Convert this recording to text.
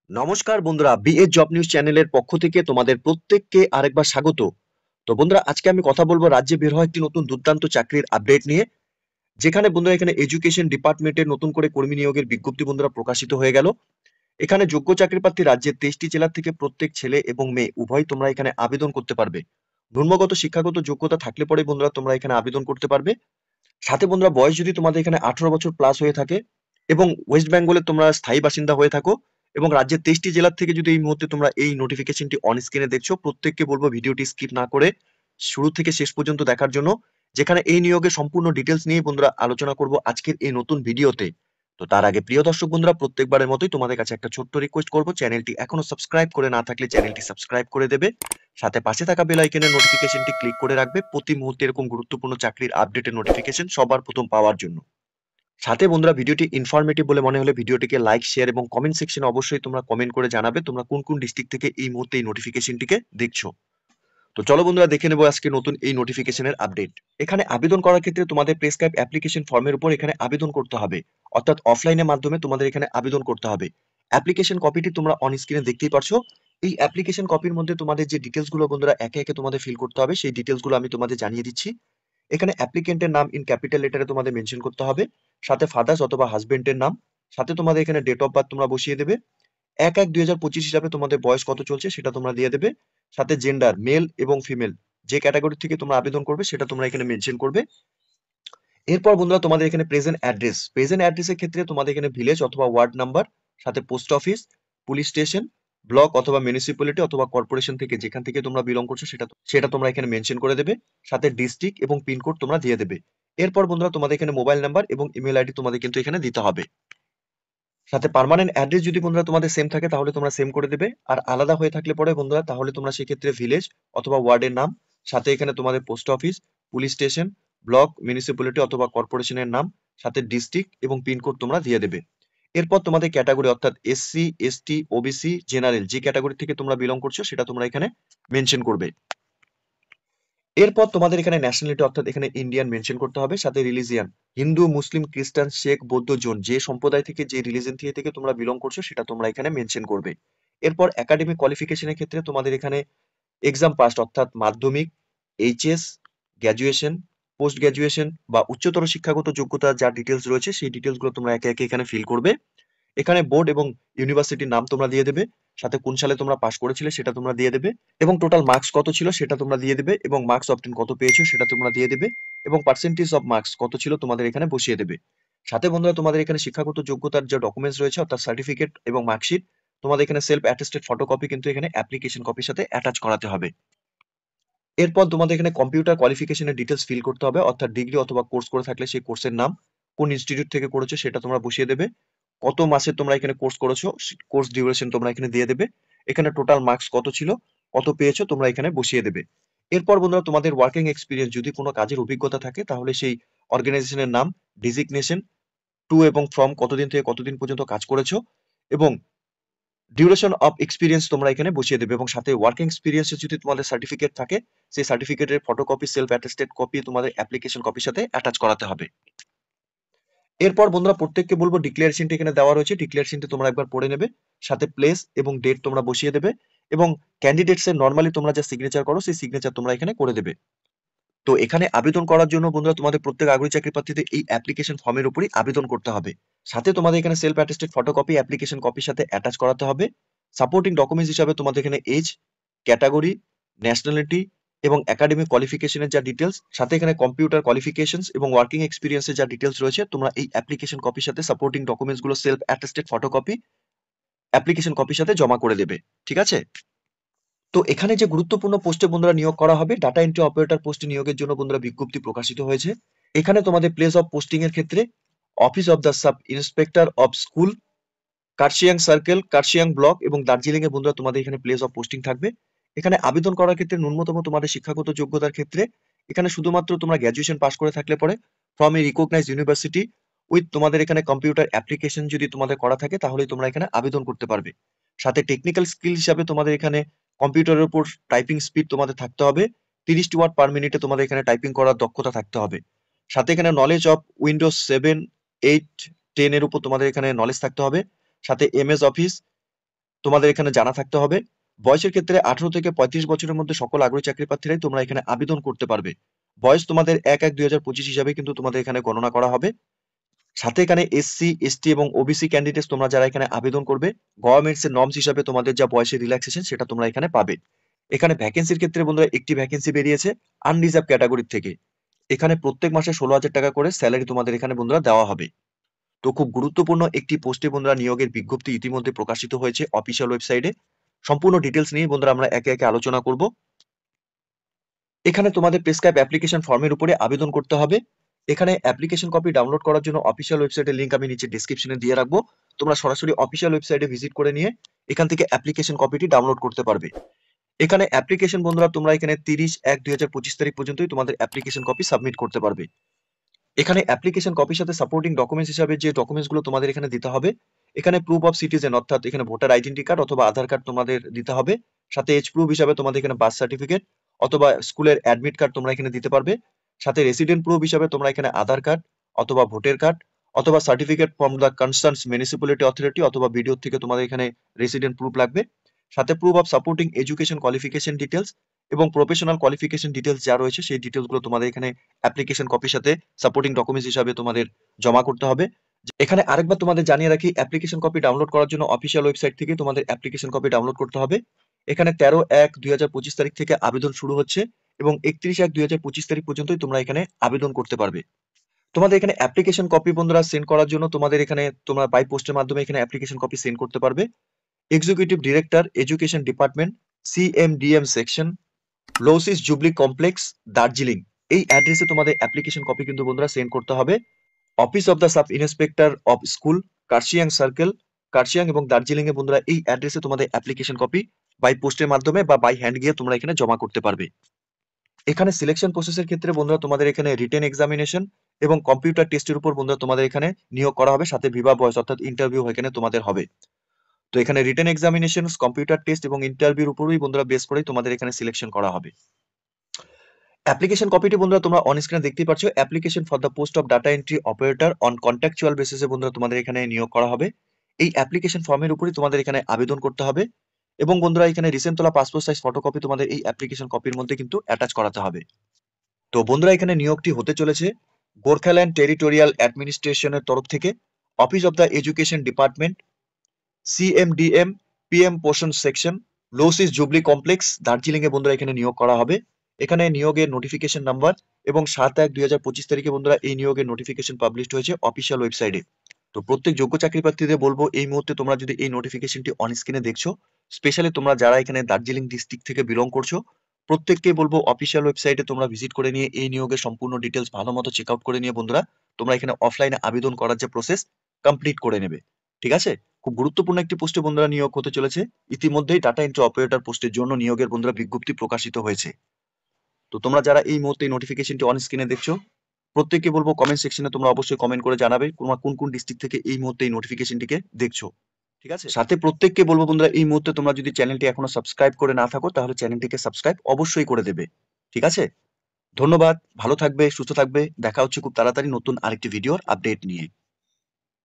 নমস্কার বন্ধুরা, BA job news চ্যানেলের পক্ষ থেকে তোমাদের প্রত্যেককে আরেকবার স্বাগত। তো বন্ধুরা, আজকে আমি কথা বলবো রাজ্যে বের হওয়া একটি নতুন দুর্দান্ত চাকরির আপডেট নিয়ে। যেখানে বন্ধুরা এখানে এডুকেশন ডিপার্টমেন্টের নতুন করে কর্মী নিয়োগের বিজ্ঞপ্তি বন্ধুরা প্রকাশিত হয়ে গেল। এখানে যোগ্য চাকরি প্রার্থী রাজ্যের 23টি জেলা থেকে প্রত্যেক ছেলে এবং মেয়ে উভয় তোমরা এখানে আবেদন করতে পারবে। ন্যূনগত শিক্ষাগত যোগ্যতা থাকলে পরে বন্ধুরা তোমরা এখানে আবেদন করতে পারবে। সাথে বন্ধুরা বয়স যদি তোমাদের এখানে 18 বছর প্লাস হয়ে থাকে এবং ওয়েস্ট বেঙ্গলে তোমরা স্থায়ী বাসিন্দা হয়ে থাকো এবং রাজ্যের 23টি জেলার থেকে যদি এই মুহূর্তে তোমরা এই নোটিফিকেশনটি অন স্ক্রিনে দেখছো, প্রত্যেককে বলবো ভিডিওটি স্কিপ না করে শুরু থেকে শেষ পর্যন্ত দেখার জন্য। যেখানে এই নিয়োগের সম্পূর্ণ ডিটেলস নিয়ে বন্ধুরা আলোচনা করব আজকের এই নতুন ভিডিওতে। তো তার আগে প্রিয় দর্শক বন্ধুরা, প্রত্যেকবারের মতোই তোমাদের কাছে একটা ছোট্ট রিকোয়েস্ট করব, চ্যানেলটি এখনো সাবস্ক্রাইব করে না থাকলে চ্যানেলটি সাবস্ক্রাইব করে দেবে। সাথে পাশে থাকা বেল আইকনের নোটিফিকেশনটি ক্লিক করে রাখবে প্রতি মুহূর্তে এরকম গুরুত্বপূর্ণ চাকরির আপডেটের নোটিফিকেশন সবার প্রথম পাওয়ার জন্য। সাথে বন্ধুরা, ভিডিওটি ইনফরমেটিভ বলে মনে হলে ভিডিওটিকে লাইক, শেয়ার এবং কমেন্ট সেকশনে অবশ্যই তোমরা কমেন্ট করে জানাবে তোমরা কোন কোন ডিস্ট্রিক্ট থেকে এই মুহূর্তে এই নোটিফিকেশনটিকে দেখছো। তো চলো বন্ধুরা, দেখে নেবো আজকে নতুন এই নোটিফিকেশনের আপডেট। এখানে আবেদন করার ক্ষেত্রে তোমাদের প্রেসক্রাইব অ্যাপ্লিকেশন ফর্মের উপর এখানে আবেদন করতে হবে, অর্থাৎ অফলাইনের মাধ্যমে তোমাদের এখানে আবেদন করতে হবে। অ্যাপ্লিকেশন কপিটি তোমরা অন স্ক্রিনে দেখতেই পারছো। এই অ্যাপ্লিকেশন কপির মধ্যে তোমাদের যে ডিটেলস গুলো বন্ধুরা একে একে তোমাদের ফিল করতে হবে, সেই ডিটেলস গুলো আমি তোমাদের জানিয়ে দিচ্ছি। এখানে অ্যাপ্লিকেন্টের নাম ইন ক্যাপিটাল লেটারে তোমাদের মেনশন করতে হবে, সাথে ফাদার্স অথবা হাজবেন্ডের নাম, সাথে তোমাদের এখানে ডেট অফ বার্থ তোমরা বসিয়ে দেবে। 1/1/2025 হিসাবে তোমাদের বয়স কত চলছে সেটা তোমরা দিয়ে দেবে। সাথে জেন্ডার মেল এবং ফিমেল যে ক্যাটাগরি থেকে তোমরা আবেদন করবে সেটা তোমরা এখানে মেনশন করবে। এরপর বন্ধুরা তোমাদের এখানে প্রেজেন্ট অ্যাড্রেসের ক্ষেত্রে তোমাদের এখানে ভিলেজ অথবা ওয়ার্ড নাম্বার, সাথে post office, police station, block অথবা মিউনিসিপ্যালিটি অথবা কর্পোরেশন থেকে যেখান থেকে তোমরা বিলং করছো সেটা সেটা তোমরা এখানে মেনশন করে দেবে। সাথে ডিস্ট্রিক্ট এবং পিনকোড তোমরা দিয়ে দেবে। এরপর বন্ধুরা তোমাদের এখানে মোবাইল নাম্বার এবং ইমেল আইডি তোমাদের কিন্তু এখানে দিতে হবে। সাথে পার্মানেন্ট অ্যাড্রেস যদি বন্ধুরা তোমাদের সেম থাকে তাহলে তোমরা সেম করে দেবে, আর আলাদা হয়ে থাকলে পরে বন্ধুরা তাহলে তোমরা সেক্ষেত্রে ভিলেজ অথবা ওয়ার্ডের নাম, সাথে এখানে তোমাদের post office, police station, block, municipality অথবা কর্পোরেশনের নাম, সাথে ডিস্ট্রিক্ট এবং পিনকোড তোমরা দিয়ে দেবে। এরপর তোমাদের ক্যাটাগরি অর্থাৎ এসসি, এসটি, ওবিসি, জেনারেল যে ক্যাটাগরি থেকে তোমরা বিলং করছো সেটা তোমরা এখানে মেনশন করবে। এরপর তোমাদের এখানে ন্যাশনালিটি অর্থাৎ এখানে ইন্ডিয়ান মেনশন করতে হবে, সাথে রিলিজিয়ান হিন্দু, মুসলিম, খ্রিস্টান, শেখ, বৌদ্ধ, জৈন যে সম্প্রদায় থেকে যে রিলিজন থেকে তোমরা বিলং করছো সেটা তোমরা এখানে মেনশন করবে। এরপর একাডেমিক কোয়ালিফিকেশনের ক্ষেত্রে তোমাদের এখানে এক্সাম পাস্ট অর্থাৎ মাধ্যমিক, এইচএস, গ্র্যাজুয়েশন, পোস্ট গ্র্যাজুয়েশন বা উচ্চতর শিক্ষাগত যোগ্যতা যা ডিটেলস রয়েছে সেই ডিটেলস গুলো তোমরা একে একে এখানে ফিল করবে। এখানে বোর্ড এবং ইউনিভার্সিটির নাম তোমরা দিয়ে দেবে, সাথে কোন সালে তোমরা পাস করেছিলে সেটা তোমরা দিয়ে দেবে, এবং টোটাল মার্কস কত ছিল সেটা তোমরা দিয়ে দেবে, এবং মার্কস অবটেন কত পেয়েছো সেটা তোমরা দিয়ে দেবে, এবং পার্সেন্টেজ অফ মার্কস কত ছিল তোমাদের এখানে বসিয়ে দেবে। সাথে বন্ধুরা তোমাদের এখানে শিক্ষাগত যোগ্যতার যে ডকুমেন্টস রয়েছে অর্থাৎ সার্টিফিকেট এবং মার্কশিট তোমাদের এখানে সেলফ অ্যাটেস্টেড ফটোকপি কিন্তু এখানে অ্যাপ্লিকেশন কপির সাথে অ্যাটাচ করাতে হবে। এরপর তোমাদের এখানে কম্পিউটার কোয়ালিফিকেশনের ডিটেলস ফিল করতে হবে, অর্থাৎ ডিগ্রি অথবা কোর্স করে থাকলে সেই কোর্সের নাম, কোন ইনস্টিটিউট থেকে করেছো সেটা তোমরা বসিয়ে দেবে, কত মাসে তোমরা এখানে কোর্স করেছো কোর্স ডিউরেশন তোমরা এখানে দিয়ে দেবে, এখানে টোটাল মার্কস কত ছিল, কত পেয়েছো তোমরা এখানে বসিয়ে দেবে। এরপর বন্ধুরা তোমাদের ওয়ার্কিং এক্সপিরিয়েন্স যদি কোনো কাজের অভিজ্ঞতা থাকে তাহলে সেই অর্গানাইজেশনের নাম, ডিজিগনেশন, টু এবং ফ্রম কতদিন থেকে কতদিন পর্যন্ত কাজ করেছো, এবং ডিউরেশন অফ এক্সপিরিয়েন্স তোমরা এখানে বসিয়ে দেবে, এবং সাথে ওয়ার্কিং এক্সপিরিয়েন্স যদি তোমাদের সার্টিফিকেট থাকে সেই সার্টিফিকেটের ফটোকপি সেলফ অ্যাটেস্টেড কপি তোমাদের অ্যাপ্লিকেশন কপির সাথে অ্যাটাচ করাতে হবে। এরপর বন্ধুরা প্রত্যেককে বলবো ডিক্লারেশনটি এখানে দেওয়া রয়েছে, ডিক্লারেশনটি তোমরা একবার পড়ে নেবে, সাথে প্লেস এবং ডেট তোমরা বসিয়ে দেবে, এবং ক্যান্ডিডেটস এর নরমালি তোমরা যা সিগনেচার করো সেই সিগনেচার তোমরা এখানে করে দেবে। তো এখানে আবেদন করার জন্য বন্ধুরা তোমাদের প্রত্যেক আগ্রহী চাকরি প্রার্থীদের এই অ্যাপ্লিকেশন ফর্মের উপরই আবেদন করতে হবে। সাথে তোমাদের এখানে সেলফ অ্যাটেস্টেড ফটোকপি অ্যাপ্লিকেশন কপির সাথে অ্যাটাচ করাতে হবে। সাপোর্টিং ডকুমেন্টস হিসাবে তোমাদের এখানে এজ, ক্যাটাগরি, ন্যাশনালিটি এবং একাডেমিক কোয়ালিফিকেশনের যা ডিটেলস, সাথে এখানে কম্পিউটার কোয়ালিফিকেশনস এবং ওয়ার্কিং এক্সপিরিয়েন্সের যা ডিটেলস রয়েছে তোমরা এই অ্যাপ্লিকেশন কপির সাথে সাপোর্টিং ডকুমেন্টস গুলো সেলফ অ্যাটেস্টেড ফটোকপি অ্যাপ্লিকেশন কপির সাথে জমা করে দেবে। ঠিক আছে? তো এখানে যে গুরুত্বপূর্ণ পোস্টে বন্ধুরা নিয়োগ করা হবে, ডাটা এন্ট্রি অপারেটর পোস্টে নিয়োগের জন্য বন্ধুরা বিজ্ঞপ্তি প্রকাশিত হয়েছে। এখানে তোমাদের প্লেস অফ পোস্টিং এর ক্ষেত্রে office of the sub inspector of school, Kurseong circle, Kurseong block এবং দার্জিলিং এ বন্ধুরা তোমাদের এখানে প্লেস অফ পোস্টিং থাকবে। এখানে আবেদন করার ক্ষেত্রে ন্যূনতম তোমাদের শিক্ষাগত যোগ্যতার ক্ষেত্রে এখানে শুধুমাত্র তোমরা গ্র্যাজুয়েশন পাস করে থাকলে পরে from a recognize university with তোমাদের এখানে কম্পিউটার অ্যাপ্লিকেশন যদি তোমাদের করা থাকে তাহলেই তোমরা এখানে আবেদন করতে পারবে। সাথে টেকনিক্যাল স্কিল হিসাবে তোমাদের এখানে কম্পিউটারের উপর টাইপিং স্পিড তোমাদের থাকতে হবে, 30 ওয়ার্ড পার মিনিটে তোমাদের এখানে টাইপিং করার দক্ষতা থাকতে হবে। সাথে এখানে নলেজ অফ উইন্ডোজ 7, 8, 10 এর উপর তোমাদের এখানে নলেজ থাকতে হবে। সাথে এমএস অফিস, তোমাদের এখানে জানা থাকতে হবে। বয়সের ক্ষেত্রে 18 থেকে 35 বছরের মধ্যে সকল আগ্রহী চাকরি প্রার্থীরাই তোমরা এখানে আবেদন করতে পারবে। বয়স তোমাদের 1/1/2025 হিসাবে কিন্তু তোমাদের এখানে গণনা করা হবে। সাথে এখানে এসসি, এসটি এবং ওবিসি ক্যান্ডিডেটস তোমরা যারা এখানে আবেদন করবে, গভর্নমেন্টস এর নর্মস হিসাবে তোমাদের যা বয়সের রিল্যাক্সেশন সেটা তোমরা এখানে পাবে। এখানে ভ্যাকেন্সির ক্ষেত্রে বন্ধুরা একটি ভ্যাকেন্সি বেরিয়েছে আনরিজার্ভ ক্যাটাগরি থেকে। এখানে প্রত্যেক মাসে 16,000 টাকা করে স্যালারি তোমাদের এখানে বন্ধুরা দেওয়া হবে। তো খুব গুরুত্বপূর্ণ একটি পোস্টে বন্ধুরা নিয়োগের বিজ্ঞপ্তি ইতিমধ্যে প্রকাশিত হয়েছে অফিসিয়াল ওয়েবসাইটে। সম্পূর্ণ ডিটেলস নিয়ে বন্ধুরা আমরা একে একে আলোচনা করব। এখানে তোমাদের প্রেসক্রাইব অ্যাপ্লিকেশন ফর্মের উপরে আবেদন করতে হবে। এখানে অ্যাপ্লিকেশন কপি ডাউনলোড করার জন্য অফিসিয়াল ওয়েবসাইটের লিংক আমি নিচে ডেসক্রিপশনে দিয়ে রাখবো। তোমরা সরাসরি অফিসিয়াল ওয়েবসাইটে ভিজিট করে নিয়ে এখান থেকে অ্যাপ্লিকেশন কপিটি ডাউনলোড করতে পারবে। এখানে অ্যাপ্লিকেশন বন্ধুরা তোমরা এখানে 30/1/2025 তারিখ পর্যন্তই তোমাদের অ্যাপ্লিকেশন কপি সাবমিট করতে পারবে। এখানে অ্যাপ্লিকেশন কপির সাথে সাপোর্টিং ডকুমেন্টস হিসাবে যে ডকুমেন্টস গুলো তোমাদের এখানে দিতে হবে, এখানে প্রুফ অফ সিটিজেন অর্থাৎ এখানে ভোটার আইডেন্টি কার্ড অথবা আধার কার্ড তোমাদের দিতে হবে। সাথে এজ প্রুফ হিসাবে তোমাদের এখানে বার্থ সার্টিফিকেট অথবা স্কুলের অ্যাডমিট কার্ড তোমরা এখানে দিতে পারবে। সাথে রেসিডেন্ট প্রুফ হিসাবে তোমরা এখানে আধার কার্ড অথবা ভোটার কার্ড অথবা certificate from the concerns municipality authority অথবা বিডিও থেকে তোমাদের এখানে রেসিডেন্ট প্রুফ লাগবে। সাথে proof of supporting education qualification details এবং প্রফেশনাল কোয়ালিফিকেশন ডিটেলস যা রয়েছে সেই ডিটেলস গুলো তোমাদের এখানে অ্যাপ্লিকেশন কপির সাথে সাপোর্টিং ডকুমেন্টস হিসাবে তোমাদের জমা করতে হবে। এখানে আরেকবার তোমাদের জানিয়ে রাখি, অ্যাপ্লিকেশন কপি ডাউনলোড করার জন্য অফিসিয়াল ওয়েবসাইট থেকে তোমাদের অ্যাপ্লিকেশন কপি ডাউনলোড করতে হবে। এখানে 13/1/2025 তারিখ থেকে আবেদন শুরু হচ্ছে এবং 31/1/2025 তারিখ পর্যন্তই তোমরা এখানে আবেদন করতে পারবে। তোমাদের এখানে অ্যাপ্লিকেশন কপি বন্ধুরা সেন্ড করার জন্য তোমাদের এখানে তোমরা বাই পোস্টের মাধ্যমে এখানে অ্যাপ্লিকেশন কপি সেন্ড করতে পারবে। Executive director education department, CMDM section, Lowis Jubilee complex, Darjeeling, এই অ্যাড্রেসে তোমাদের অ্যাপ্লিকেশন কপি কিন্তু বন্ধুরা সেন্ড করতে হবে। Office of the sub inspector of school, Kurseong circle, Kurseong এবং দার্জিলিং এ বন্ধুরা এই অ্যাড্রেসে তোমাদের অ্যাপ্লিকেশন কপি বাই পোস্টের মাধ্যমে বা বাই হ্যান্ড গিয়ে তোমরা এখানে জমা করতে পারবে। এখানে সিলেকশন প্রসেসের ক্ষেত্রে বন্ধুরা তোমাদের এখানে রিটেন এক্সামিনেশন এবং কম্পিউটার টেস্টের উপর বন্ধুরা তোমাদের এখানে নিয়োগ করা হবে, সাথে ভিভা ভয়েস অর্থাৎ ইন্টারভিউ এখানে তোমাদের হবে। তো এখানে রিটেন এক্সামিনেশন, কম্পিউটার টেস্ট এবং ইন্টারভিউর উপরই বন্ধুরা বেস করেই তোমাদের এখানে সিলেকশন করা হবে। অ্যাপ্লিকেশন কপিটি বন্ধুরা তোমরা অন স্ক্রিনে দেখতেই পাচ্ছ, application for the post of data entry operator on contractual বেসিসে বন্ধুরা তোমাদের এখানে নিয়োগ করা হবে। এই অ্যাপ্লিকেশন ফর্মের উপরই তোমাদের এখানে আবেদন করতে হবে এবং বন্ধুরা এখানে রিসেন্ট তোলা পাসপোর্ট সাইজ ফটোকপি তোমাদের এই অ্যাপ্লিকেশন কপির মধ্যে কিন্তু অ্যাটাচ করাতে হবে। তো বন্ধুরা এখানে নিয়োগটি হতে চলেছে গোর্খাল্যান্ড টেরিটোরিয়াল অ্যাডমিনিস্ট্রেশনের তরফ থেকে, office of the education department, CMDM, PM Poshan section, Lowis Jubilee complex, Darjeeling এ বন্ধুরা এখানে নিয়োগ করা হবে। এখানে নিয়োগের নোটিফিকেশন নাম্বার এবং 7/1/2025 তারিখে বন্ধুরা এই নিয়োগের নোটিফিকেশন পাবলিশড হয়েছে অফিসিয়াল ওয়েবসাইটে। তো প্রত্যেক যোগ্য চাকরি প্রার্থীদের বলবো এই মুহূর্তে তোমরা যদি এই নোটিফিকেশনটি অন স্ক্রিনে দেখছো, স্পেশালি তোমরা যারা এখানে দার্জিলিং ডিস্ট্রিক্ট থেকে বিলং করছো, প্রত্যেককে বলবো অফিসিয়াল ওয়েবসাইটে তোমরা ভিজিট করে নিয়ে এই নিয়োগের সম্পূর্ণ ডিটেলস ভালো মতো চেক আউট করে নিয়ে বন্ধুরা তোমরা এখানে অফলাইনে আবেদন করার যে প্রসেস কমপ্লিট করে নেবে। ঠিক আছে? খুব গুরুত্বপূর্ণ একটি পোস্টে বন্ধুরা নিয়োগ হতে চলেছে। ইতিমধ্যেই ডাটা এন্ট্রি অপারেটর পোস্টের জন্য নিয়োগের বন্ধুরা বিজ্ঞপ্তি প্রকাশিত হয়েছে। তো তোমরা যারা এই মুহূর্তে এই নোটিফিকেশনটি অন স্ক্রিনে দেখছো, প্রত্যেককে বলবো কমেন্ট সেকশনে তোমরা অবশ্যই কমেন্ট করে জানাবে তোমরা কোন কোন ডিস্ট্রিক্ট থেকে এই মুহূর্তে এই নোটিফিকেশনটিকে দেখছো। ঠিক আছে? সাথে প্রত্যেককে বলবো বন্ধুরা এই মুহূর্তে তোমরা যদি চ্যানেলটি এখনো সাবস্ক্রাইব করে না থাকো তাহলে চ্যানেলটিকে সাবস্ক্রাইব অবশ্যই করে দেবে। ঠিক আছে? ধন্যবাদ, ভালো থাকবে, সুস্থ থাকবে। দেখা হচ্ছে খুব তাড়াতাড়ি নতুন আরেকটি ভিডিওর আপডেট নিয়ে।